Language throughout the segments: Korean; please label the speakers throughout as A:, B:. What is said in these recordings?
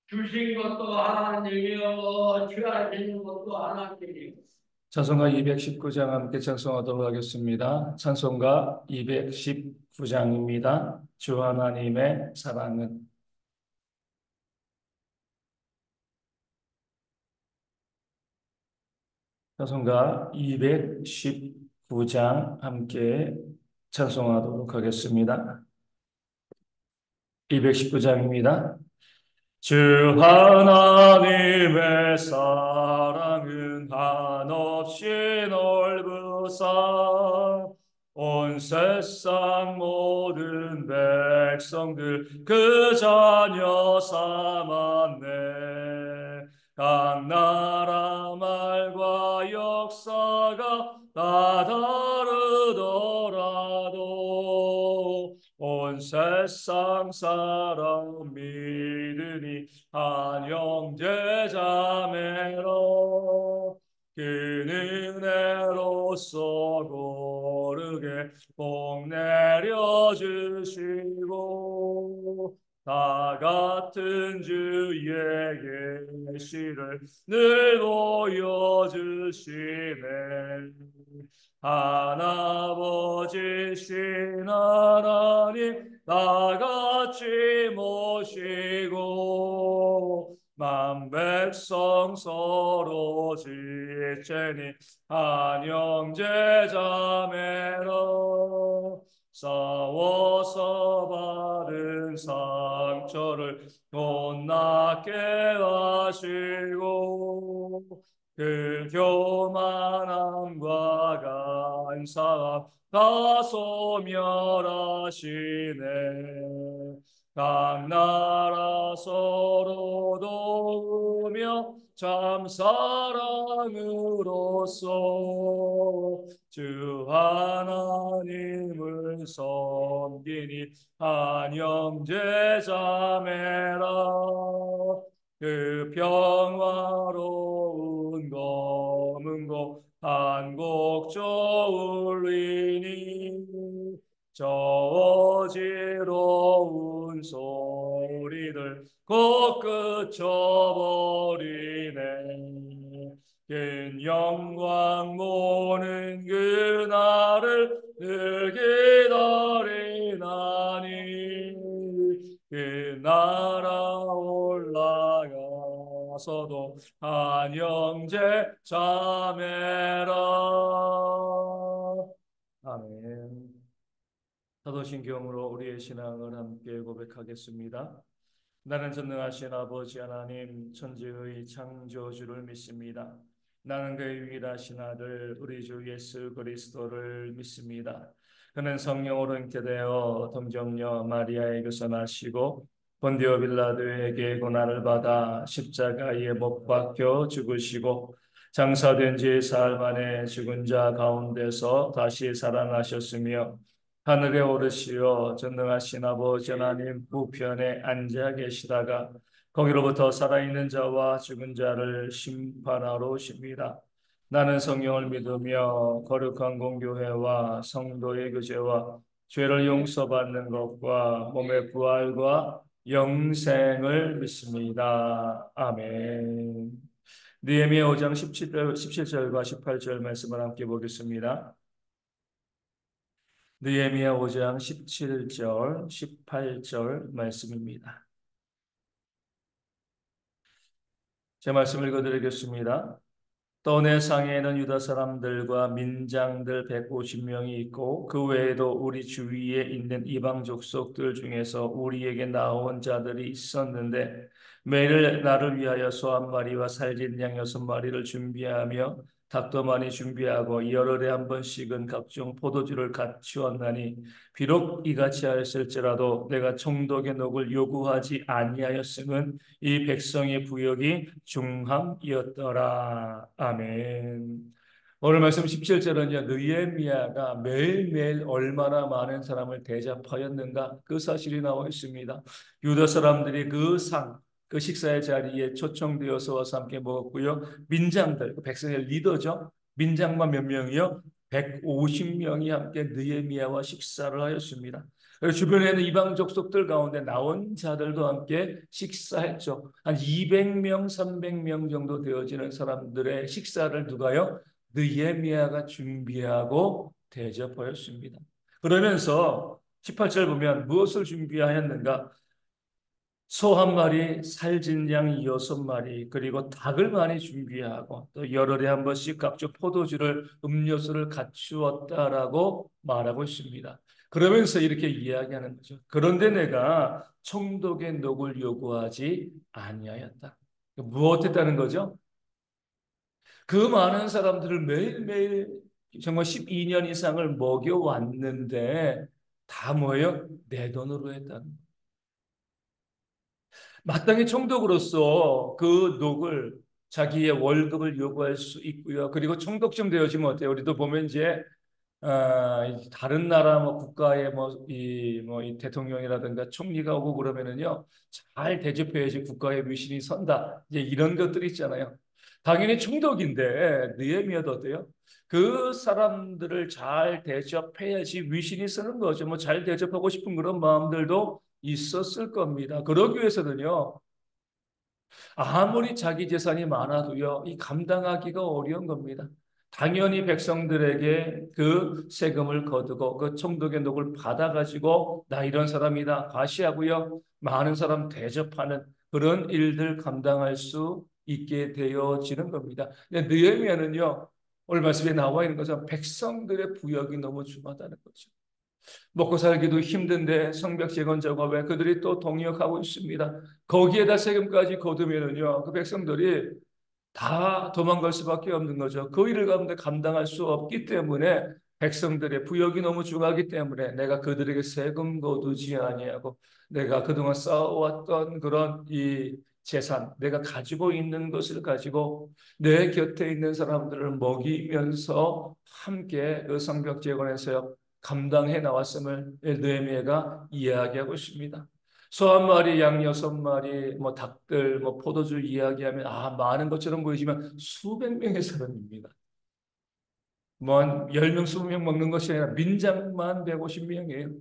A: 주신 것도 하나님이요 취하시는 것도 하나님이요.
B: 찬송가 219장 함께 찬송하도록 하겠습니다. 찬송가 219장입니다. 주 하나님의 사랑은. 찬송가 219장 함께 찬송하도록 하겠습니다. 219장입니다. 주 하나님의 사랑은 한없이 넓으사 온 세상 모든 백성들 그 자녀 삼았네. 각 나라 말과 역사가 다 다르더라도 온 세상 사람 믿으니 한 형제 자매로 그 은혜로서 고르게 복 내려주시고 다 같은 주의 계시를 늘 보여주시네. 하나버지신 하나님 나같이 모시고 만 백성 서로 지체니 한 형제 자매로 싸워서 받은 상처를 못낫게 하시고 그 교만함과 간사함 다 소멸하시네. 각 나라 서로 도우며 참 사랑으로써 주 하나님을 섬기니 한 형제 자매라. 그 평화로운 검은고 한곡 저울리니 저 어지러운 소리들 곧 그쳐버리네. 긴 영광 모는 그날을 늘 기다리나니 그 나라 올라가서도 한 형제 자매라. 아멘. 사도신경으로 우리의 신앙을 함께 고백하겠습니다. 나는 전능하신 아버지 하나님 천지의 창조주를 믿습니다. 나는 그의 유일하신 아들 우리 주 예수 그리스도를 믿습니다. 그는 성령으로 잉태되어 동정녀 마리아에게서 나시고 본디오 빌라도에게 고난을 받아 십자가에 못 박혀 죽으시고 장사된 지 사흘 만에 죽은 자 가운데서 다시 살아나셨으며 하늘에 오르시어 전능하신 아버지 하나님 우편에 앉아 계시다가 거기로부터 살아있는 자와 죽은 자를 심판하러 오십니다. 나는 성령을 믿으며 거룩한 공교회와 성도의 교제와 죄를 용서받는 것과 몸의 부활과 영생을 믿습니다. 아멘. 느헤미야 5장 17절과 18절 말씀을 함께 보겠습니다. 느헤미야 5장 17절, 18절 말씀입니다. 제 말씀을 읽어드리겠습니다. 또 내 상에는 유다 사람들과 민장들 150명이 있고 그 외에도 우리 주위에 있는 이방 족속들 중에서 우리에게 나온 자들이 있었는데 매일 나를 위하여 소 한 마리와 살진 양 6마리를 준비하며 닭도 많이 준비하고 열흘에 한 번씩은 각종 포도주를 갖추었나니 비록 이같이 하였을지라도 내가 총독의 녹을 요구하지 아니하였음은 이 백성의 부역이 중함이었더라. 아멘. 오늘 말씀 17절은요, 느헤미야가 매일매일 얼마나 많은 사람을 대접하였는가 그 사실이 나와 있습니다. 유다 사람들이 그 식사의 자리에 초청되어서 와서 함께 먹었고요. 민장들, 그 백성의 리더죠. 민장만 몇 명이요? 150명이 함께 느헤미야와 식사를 하였습니다. 주변에 있는 이방 족속들 가운데 나온 자들도 함께 식사했죠. 한 200명, 300명 정도 되어지는 사람들의 식사를 누가요? 느헤미야가 준비하고 대접하였습니다. 그러면서 18절 보면 무엇을 준비하였는가? 소 한 마리, 살진 양 6마리, 그리고 닭을 많이 준비하고 또 열흘에 한 번씩 각종 포도주를 음료수를 갖추었다라고 말하고 있습니다. 그러면서 이렇게 이야기하는 거죠. 그런데 내가 총독의 녹을 요구하지 아니하였다. 무엇했다는 거죠? 그 많은 사람들을 매일매일 정말 12년 이상을 먹여왔는데 다 뭐예요? 내 돈으로 했다는 거예요. 마땅히 총독으로서 그 녹을 자기의 월급을 요구할 수 있고요. 그리고 총독쯤 되어지면 어때요? 우리도 보면 이제 다른 나라 뭐 국가의 이 대통령이라든가 총리가 오고 그러면은요 잘 대접해야지 국가의 위신이 선다. 이제 이런 것들이 있잖아요. 당연히 총독인데 느헤미야도 어때요? 그 사람들을 잘 대접해야지 위신이 서는 거죠. 뭐 잘 대접하고 싶은 그런 마음들도 있었을 겁니다. 그러기 위해서는요. 아무리 자기 재산이 많아도요, 이 감당하기가 어려운 겁니다. 당연히 백성들에게 그 세금을 거두고 그 총독의 녹을 받아가지고 나 이런 사람이다 과시하고요, 많은 사람 대접하는 그런 일들 감당할 수 있게 되어지는 겁니다. 근데 느헤미야는요, 오늘 말씀에 나와 있는 것처럼 백성들의 부역이 너무 중하다는 거죠. 먹고 살기도 힘든데 성벽 재건자가 왜 그들이 또 동역하고 있습니다. 거기에다 세금까지 거두면은요, 그 백성들이 다 도망갈 수밖에 없는 거죠. 그 일을 가운데 감당할 수 없기 때문에 백성들의 부역이 너무 중하기 때문에 내가 그들에게 세금 거두지 아니하고 내가 그동안 쌓아왔던 그런 이 재산, 내가 가지고 있는 것을 가지고 내 곁에 있는 사람들을 먹이면서 함께 그 성벽 재건에서 감당해 나왔음을 느헤미야가 이야기하고 있습니다. 소 한 마리, 양 6마리, 뭐 닭들, 뭐 포도주 이야기하면 많은 것처럼 보이지만 수백 명의 사람입니다. 뭐 10명, 20명 먹는 것이 아니라 민장만 150명이에요.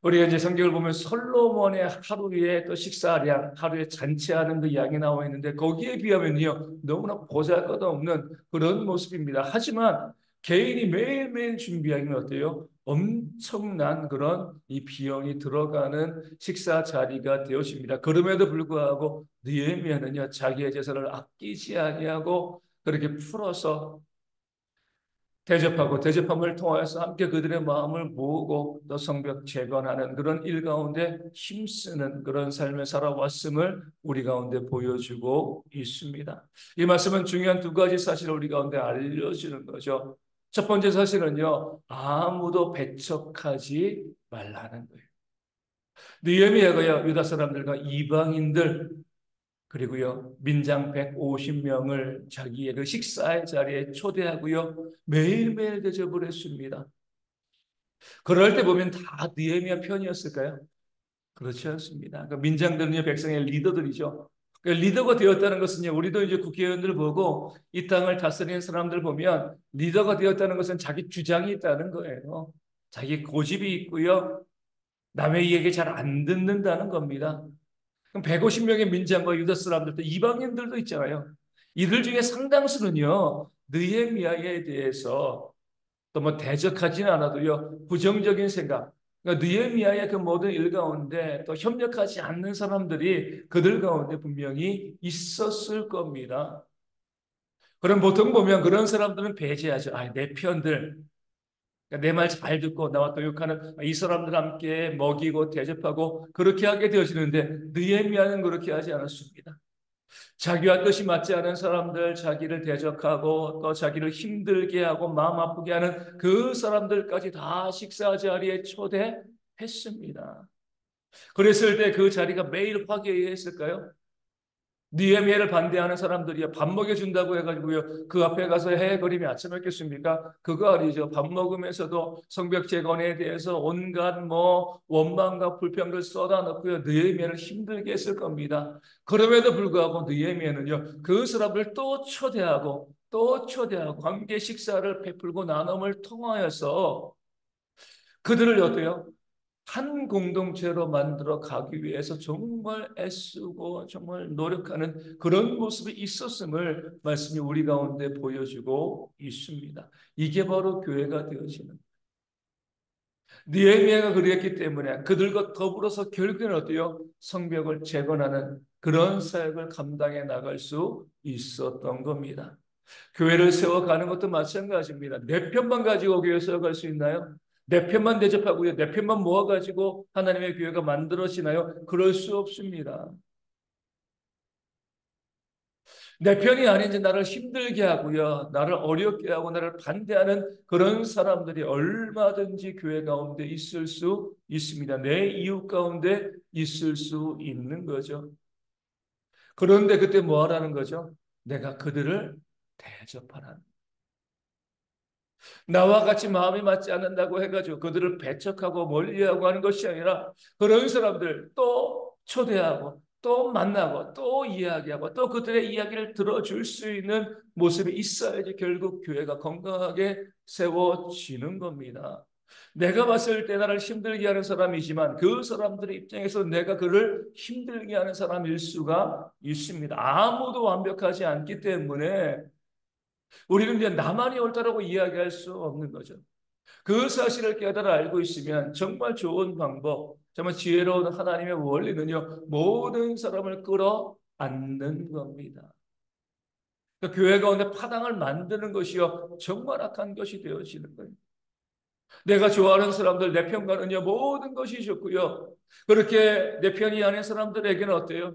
B: 우리가 이제 성경을 보면 솔로몬의 하루에 또 식사량, 하루에 잔치하는 그 양이 나와 있는데 거기에 비하면요 너무나 보잘것없는 그런 모습입니다. 하지만 개인이 매일매일 준비하면 어때요? 엄청난 그런 이 비용이 들어가는 식사 자리가 되었습니다. 그럼에도 불구하고 느헤미야는요 자기의 재산을 아끼지 아니하고 그렇게 풀어서 대접하고 대접함을 통하여서 함께 그들의 마음을 모으고 또 성벽 재건하는 그런 일 가운데 힘쓰는 그런 삶을 살아왔음을 우리 가운데 보여주고 있습니다. 이 말씀은 중요한 두 가지 사실을 우리 가운데 알려주는 거죠. 첫 번째 사실은요, 아무도 배척하지 말라는 거예요. 느헤미야가요, 유다 사람들과 이방인들 그리고요, 민장 150명을 자기의 그 식사의 자리에 초대하고요, 매일매일 대접을 했습니다. 그럴 때 보면 다 느헤미야 편이었을까요? 그렇지 않습니다. 그 민장들은요, 백성의 리더들이죠. 그 리더가 되었다는 것은요, 우리도 이제 국회의원들 보고 이 땅을 다스리는 사람들 보면 리더가 되었다는 것은 자기 주장이 있다는 거예요. 자기 고집이 있고요, 남의 얘기 잘 안 듣는다는 겁니다. 그럼 150명의 민장과 유다 사람들도 이방인들도 있잖아요. 이들 중에 상당수는요, 느헤미야에 대해서 또 뭐 대적하지는 않아도요, 부정적인 생각. 그러니까 느헤미야의 그 모든 일 가운데 또 협력하지 않는 사람들이 그들 가운데 분명히 있었을 겁니다. 그럼 보통 보면 그런 사람들은 배제하죠. 내 편들. 내 말 잘 듣고 나와 교육하는 이 사람들 함께 먹이고 대접하고 그렇게 하게 되어지는데 느헤미야는 그렇게 하지 않았습니다. 자기와 뜻이 맞지 않은 사람들, 자기를 대적하고 또 자기를 힘들게 하고 마음 아프게 하는 그 사람들까지 다 식사 자리에 초대했습니다. 그랬을 때 그 자리가 매일 화기애애했을까요? 니에미아를 반대하는 사람들이 밥 먹여준다고 해가지고요. 그 앞에 가서 헤헤거리며 아침 먹겠습니까? 그거 아니죠. 밥 먹으면서도 성벽 재건에 대해서 온갖 뭐 원망과 불평을 쏟아넣고요. 느헤미야를 힘들게 했을 겁니다. 그럼에도 불구하고 느헤미야는요. 그 사람을 또 초대하고 또 초대하고 함께 식사를 베풀고 나눔을 통하여서 그들을 어때요? 한 공동체로 만들어 가기 위해서 정말 애쓰고 정말 노력하는 그런 모습이 있었음을 말씀이 우리 가운데 보여주고 있습니다. 이게 바로 교회가 되어지는, 느헤미야가 그랬기 때문에 그들과 더불어서 결국에는 어때요? 성벽을 재건하는 그런 사역을 감당해 나갈 수 있었던 겁니다. 교회를 세워가는 것도 마찬가지입니다. 내 편만 가지고 교회 세워갈 수 있나요? 내 편만 대접하고요. 내 편만 모아가지고 하나님의 교회가 만들어지나요? 그럴 수 없습니다. 내 편이 아닌지 나를 힘들게 하고요. 나를 어렵게 하고 나를 반대하는 그런 사람들이 얼마든지 교회 가운데 있을 수 있습니다. 내 이웃 가운데 있을 수 있는 거죠. 그런데 그때 뭐 하라는 거죠? 내가 그들을 대접하라는, 나와 같이 마음이 맞지 않는다고 해가지고 그들을 배척하고 멀리하고 하는 것이 아니라 그런 사람들 또 초대하고 또 만나고 또 이야기하고 또 그들의 이야기를 들어줄 수 있는 모습이 있어야지 결국 교회가 건강하게 세워지는 겁니다. 내가 봤을 때 나를 힘들게 하는 사람이지만 그 사람들의 입장에서 내가 그를 힘들게 하는 사람일 수가 있습니다. 아무도 완벽하지 않기 때문에 우리는 이제 나만이 옳다라고 이야기할 수 없는 거죠. 그 사실을 깨달아 알고 있으면 정말 좋은 방법, 정말 지혜로운 하나님의 원리는요, 모든 사람을 끌어안는 겁니다. 그러니까 교회 가운데 파당을 만드는 것이요, 정말 악한 것이 되어지는 거예요. 내가 좋아하는 사람들, 내 편과는요, 모든 것이 좋고요. 그렇게 내 편이 아닌 사람들에게는 어때요?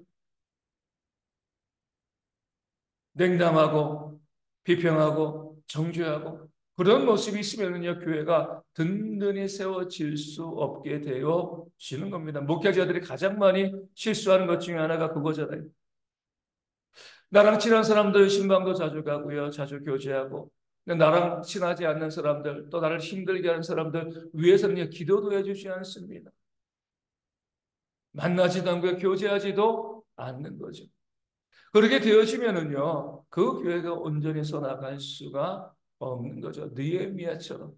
B: 냉담하고 비평하고 정죄하고 그런 모습이 있으면요 교회가 든든히 세워질 수 없게 되어지는 겁니다. 목회자들이 가장 많이 실수하는 것 중에 하나가 그거잖아요. 나랑 친한 사람들 신방도 자주 가고요, 자주 교제하고, 근데 나랑 친하지 않는 사람들, 또 나를 힘들게 하는 사람들 위해서는 기도도 해주지 않습니다. 만나지도 않고 교제하지도 않는 거죠. 그렇게 되어지면은요, 그 교회가 온전히 서나갈 수가 없는 거죠. 느헤미야처럼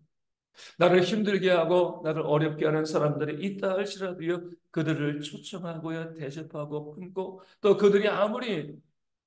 B: 나를 힘들게 하고 나를 어렵게 하는 사람들이 있다 할지라도요, 그들을 초청하고요, 대접하고 품고, 또 그들이 아무리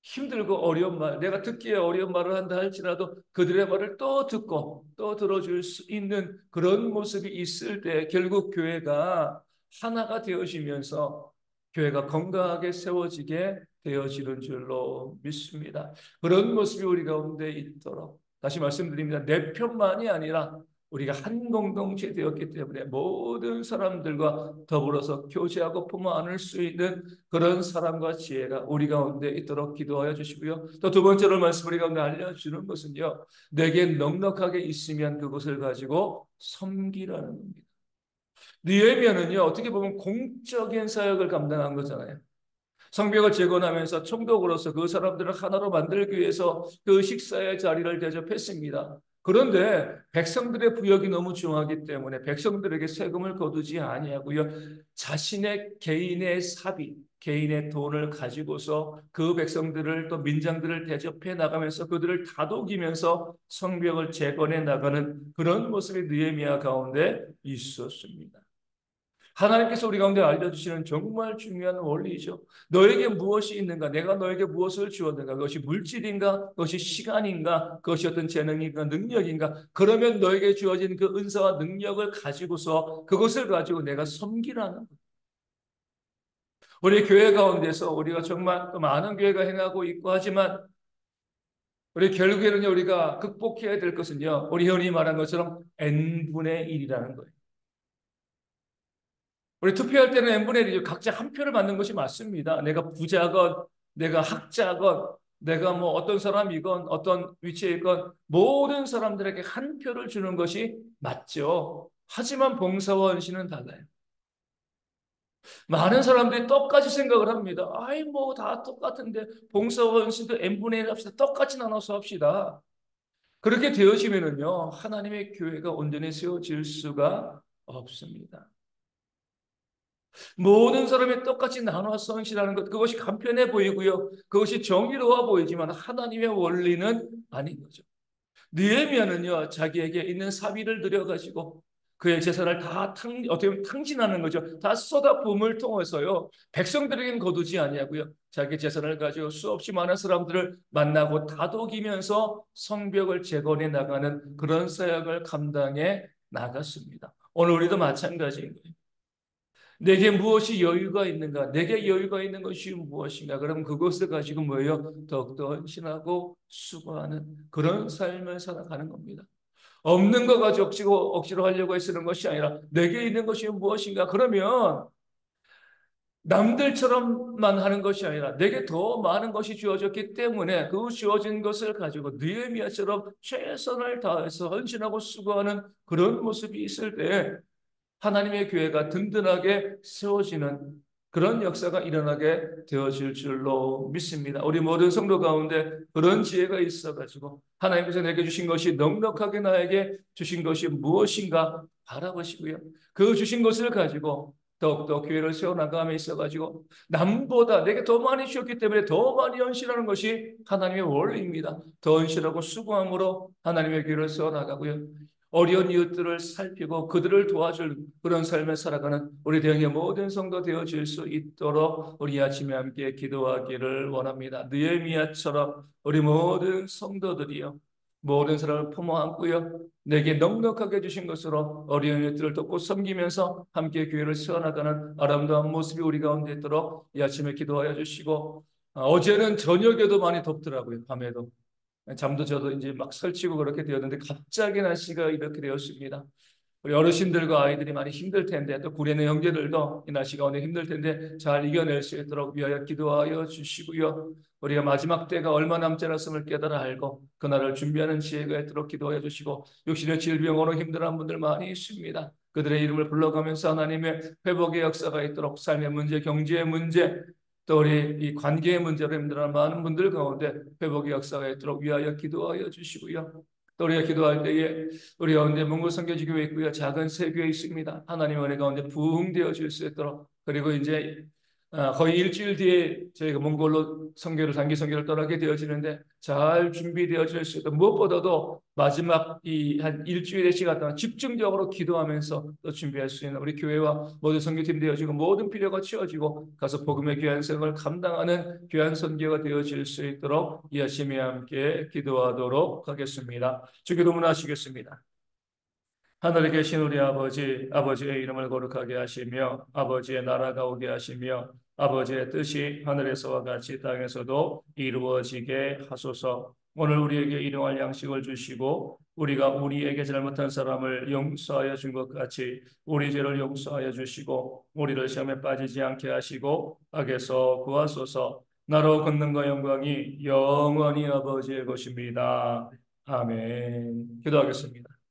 B: 힘들고 어려운 말, 내가 듣기에 어려운 말을 한다 할지라도 그들의 말을 또 듣고 또 들어줄 수 있는 그런 모습이 있을 때 결국 교회가 하나가 되어지면서 교회가 건강하게 세워지게 되어지는 줄로 믿습니다. 그런 모습이 우리 가운데 있도록 다시 말씀드립니다. 내 편만이 아니라 우리가 한 공동체 되었기 때문에 모든 사람들과 더불어서 교제하고 품어 안을 수 있는 그런 사람과 지혜가 우리 가운데 있도록 기도하여 주시고요. 또 두 번째로 말씀 우리 가운데 알려주는 것은요, 내게 넉넉하게 있으면 그것을 가지고 섬기라는 겁니다. 느헤미야는요, 어떻게 보면 공적인 사역을 감당한 거잖아요. 성벽을 재건하면서 총독으로서 그 사람들을 하나로 만들기 위해서 그 식사의 자리를 대접했습니다. 그런데 백성들의 부역이 너무 중하기 때문에 백성들에게 세금을 거두지 아니하고요. 자신의 개인의 사비, 개인의 돈을 가지고서 그 백성들을 또 민장들을 대접해 나가면서 그들을 다독이면서 성벽을 재건해 나가는 그런 모습이 느헤미야 가운데 있었습니다. 하나님께서 우리 가운데 알려주시는 정말 중요한 원리죠. 너에게 무엇이 있는가? 내가 너에게 무엇을 주었는가? 그것이 물질인가? 그것이 시간인가? 그것이 어떤 재능인가? 능력인가? 그러면 너에게 주어진 그 은사와 능력을 가지고서 그것을 가지고 내가 섬기라는 것. 우리 교회 가운데서 우리가 정말 많은 교회가 행하고 있고 하지만 우리 결국에는 우리가 극복해야 될 것은요. 우리 흔히 말한 것처럼 n분의 1이라는 거예요. 우리 투표할 때는 n분의 1이죠. 각자 한 표를 받는 것이 맞습니다. 내가 부자건, 내가 학자건, 내가 뭐 어떤 사람이건, 어떤 위치에 있건, 모든 사람들에게 한 표를 주는 것이 맞죠. 하지만 봉사와 헌신은 달라요. 많은 사람들이 똑같이 생각을 합니다. 아이, 뭐 다 똑같은데, 봉사와 헌신도 n분의 1 합시다. 똑같이 나눠서 합시다. 그렇게 되어지면은요, 하나님의 교회가 온전히 세워질 수가 없습니다. 모든 사람이 똑같이 나눠서 헌신하는 것, 그것이 간편해 보이고요. 그것이 정의로워 보이지만 하나님의 원리는 아닌 거죠. 느헤미야는요, 자기에게 있는 사비를 들여가지고 그의 재산을 다 어떻게 보면 탕진하는 거죠. 다 쏟아부음을 통해서요. 백성들에게는 거두지 아니하고요. 자기 재산을 가지고 수없이 많은 사람들을 만나고 다독이면서 성벽을 재건해 나가는 그런 사역을 감당해 나갔습니다. 오늘 우리도 마찬가지인 거예요. 내게 무엇이 여유가 있는가? 내게 여유가 있는 것이 무엇인가? 그럼 그것을 가지고 뭐예요? 더욱더 헌신하고 수고하는 그런 삶을 살아가는 겁니다. 없는 거 가지고 억지로 하려고 쓰는 것이 아니라 내게 있는 것이 무엇인가? 그러면 남들처럼만 하는 것이 아니라 내게 더 많은 것이 주어졌기 때문에 그 주어진 것을 가지고 느헤미야처럼 최선을 다해서 헌신하고 수고하는 그런 모습이 있을 때 하나님의 교회가 든든하게 세워지는 그런 역사가 일어나게 되어질 줄로 믿습니다. 우리 모든 성도 가운데 그런 지혜가 있어가지고 하나님께서 내게 주신 것이 넉넉하게 나에게 주신 것이 무엇인가 바라보시고요. 그 주신 것을 가지고 더욱더 교회를 세워나감에 있어가지고 남보다 내게 더 많이 주셨기 때문에 더 많이 헌신하는 것이 하나님의 원리입니다. 더 헌신하고 수고함으로 하나님의 교회를 세워나가고요. 어려운 이웃들을 살피고 그들을 도와줄 그런 삶을 살아가는 우리 대형의 모든 성도 되어질 수 있도록 우리 아침에 함께 기도하기를 원합니다. 느헤미야처럼 우리 모든 성도들이요. 모든 사람을 품어 안고요. 내게 넉넉하게 주신 것으로 어려운 이웃들을 돕고 섬기면서 함께 교회를 세워나가는 아름다운 모습이 우리 가운데 있도록 이 아침에 기도하여 주시고 어제는 저녁에도 많이 덥더라고요. 밤에도. 잠도 저도 이제 막 설치고 그렇게 되었는데 갑자기 날씨가 이렇게 되었습니다. 우리 어르신들과 아이들이 많이 힘들 텐데 또 구례의 형제들도 이 날씨가 오늘 힘들 텐데 잘 이겨낼 수 있도록 위하여 기도하여 주시고요. 우리가 마지막 때가 얼마 남지 않았음을 깨달아 알고 그날을 준비하는 지혜가 있도록 기도하여 주시고 육신의 질병으로 힘들어하는 분들 많이 있습니다. 그들의 이름을 불러가면서 하나님의 회복의 역사가 있도록 삶의 문제, 경제의 문제 또 우리 이 관계의 문제로 힘들어하는 많은 분들 가운데 회복의 역사가 있도록 위하여 기도하여 주시고요. 또 우리가 기도할 때에 우리 가운데 몽골 선교지교회 있고요. 작은 새 교회 있습니다. 하나님의 은혜 가운데 부흥되어질 수 있도록 그리고 이제 거의 일주일 뒤에 저희가 몽골로 단기 선교를 떠나게 되어지는데 잘 준비되어질 수 있도록 무엇보다도 마지막 이 한 일주일의 시간 동안 집중적으로 기도하면서 또 준비할 수 있는 우리 교회와 모든 선교팀 되어지고 모든 필요가 채워지고 가서 복음의 귀한 생을 감당하는 귀한 선교가 되어질 수 있도록 이 아침에 함께 기도하도록 하겠습니다. 주기도문 하시겠습니다. 하늘에 계신 우리 아버지, 아버지의 이름을 거룩하게 하시며 아버지의 나라가 오게 하시며 아버지의 뜻이 하늘에서와 같이 땅에서도 이루어지게 하소서. 오늘 우리에게 일용할 양식을 주시고 우리가 우리에게 잘못한 사람을 용서하여 준 것 같이 우리 죄를 용서하여 주시고 우리를 시험에 빠지지 않게 하시고 악에서 구하소서. 나로 권능과 영광이 영원히 아버지의 것입니다. 아멘. 기도하겠습니다.